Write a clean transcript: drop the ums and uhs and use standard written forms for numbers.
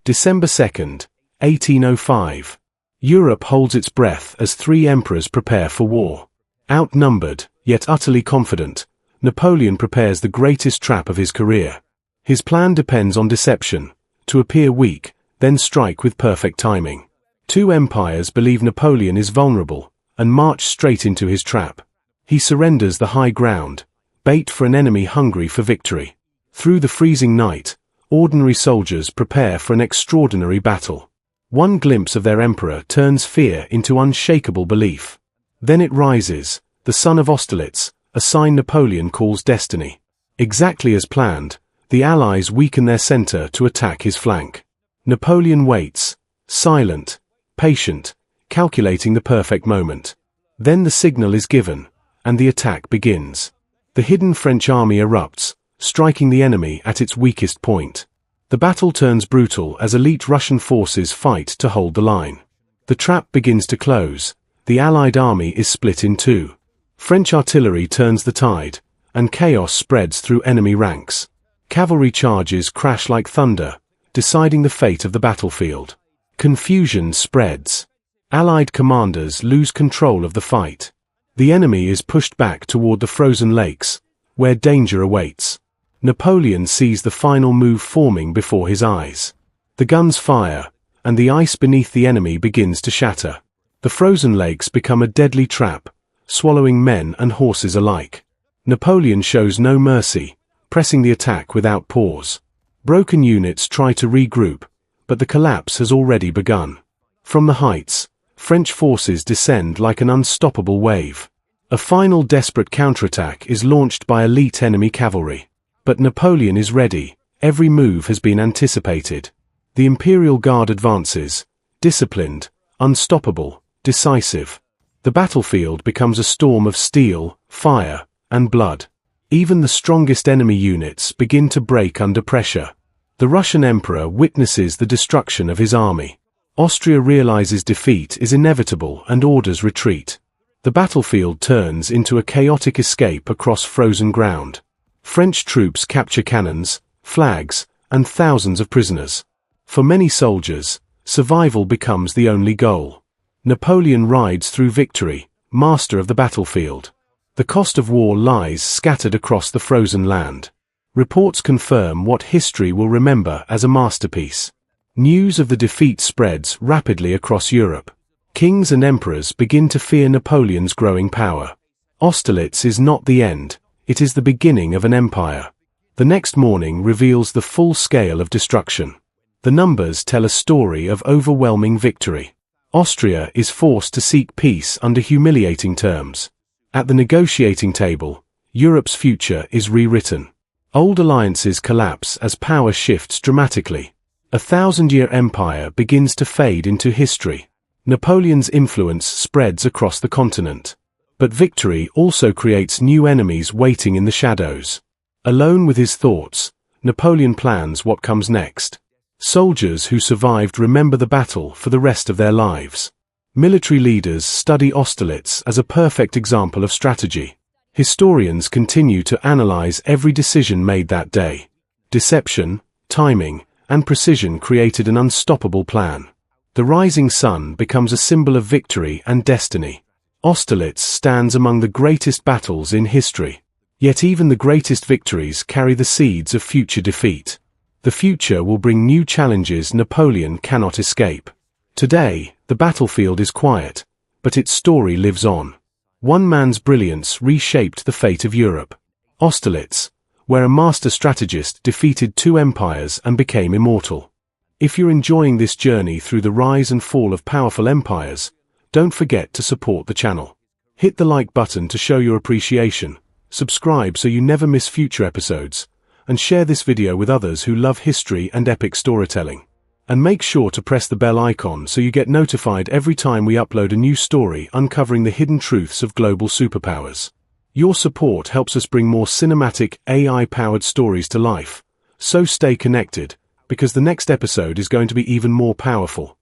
December 2nd, 1805. Europe holds its breath as three emperors prepare for war. Outnumbered, yet utterly confident, Napoleon prepares the greatest trap of his career. His plan depends on deception, to appear weak, then strike with perfect timing. Two empires believe Napoleon is vulnerable, and march straight into his trap. He surrenders the high ground, bait for an enemy hungry for victory. Through the freezing night, ordinary soldiers prepare for an extraordinary battle. One glimpse of their emperor turns fear into unshakable belief. Then it rises, the son of Austerlitz, a sign Napoleon calls destiny. Exactly as planned, the Allies weaken their center to attack his flank. Napoleon waits, silent, patient, calculating the perfect moment. Then the signal is given, and the attack begins. The hidden French army erupts, striking the enemy at its weakest point. The battle turns brutal as elite Russian forces fight to hold the line. The trap begins to close, the Allied army is split in two. French artillery turns the tide, and chaos spreads through enemy ranks. Cavalry charges crash like thunder, deciding the fate of the battlefield. Confusion spreads. Allied commanders lose control of the fight. The enemy is pushed back toward the frozen lakes, where danger awaits. Napoleon sees the final move forming before his eyes. The guns fire, and the ice beneath the enemy begins to shatter. The frozen lakes become a deadly trap, swallowing men and horses alike. Napoleon shows no mercy, pressing the attack without pause. Broken units try to regroup, but the collapse has already begun. From the heights, French forces descend like an unstoppable wave. A final desperate counterattack is launched by elite enemy cavalry. But Napoleon is ready, every move has been anticipated. The Imperial Guard advances, disciplined, unstoppable, decisive. The battlefield becomes a storm of steel, fire, and blood. Even the strongest enemy units begin to break under pressure. The Russian emperor witnesses the destruction of his army. Austria realizes defeat is inevitable and orders retreat. The battlefield turns into a chaotic escape across frozen ground. French troops capture cannons, flags, and thousands of prisoners. For many soldiers, survival becomes the only goal. Napoleon rides through victory, master of the battlefield. The cost of war lies scattered across the frozen land. Reports confirm what history will remember as a masterpiece. News of the defeat spreads rapidly across Europe. Kings and emperors begin to fear Napoleon's growing power. Austerlitz is not the end. It is the beginning of an empire. The next morning reveals the full scale of destruction. The numbers tell a story of overwhelming victory. Austria is forced to seek peace under humiliating terms. At the negotiating table, Europe's future is rewritten. Old alliances collapse as power shifts dramatically. A thousand-year empire begins to fade into history. Napoleon's influence spreads across the continent. But victory also creates new enemies waiting in the shadows. Alone with his thoughts, Napoleon plans what comes next. Soldiers who survived remember the battle for the rest of their lives. Military leaders study Austerlitz as a perfect example of strategy. Historians continue to analyze every decision made that day. Deception, timing, and precision created an unstoppable plan. The rising sun becomes a symbol of victory and destiny. Austerlitz stands among the greatest battles in history. Yet even the greatest victories carry the seeds of future defeat. The future will bring new challenges Napoleon cannot escape. Today, the battlefield is quiet, but its story lives on. One man's brilliance reshaped the fate of Europe. Austerlitz, where a master strategist defeated two empires and became immortal. If you're enjoying this journey through the rise and fall of powerful empires, don't forget to support the channel. Hit the like button to show your appreciation, subscribe so you never miss future episodes, and share this video with others who love history and epic storytelling. And make sure to press the bell icon so you get notified every time we upload a new story uncovering the hidden truths of global superpowers. Your support helps us bring more cinematic, AI-powered stories to life, so stay connected, because the next episode is going to be even more powerful.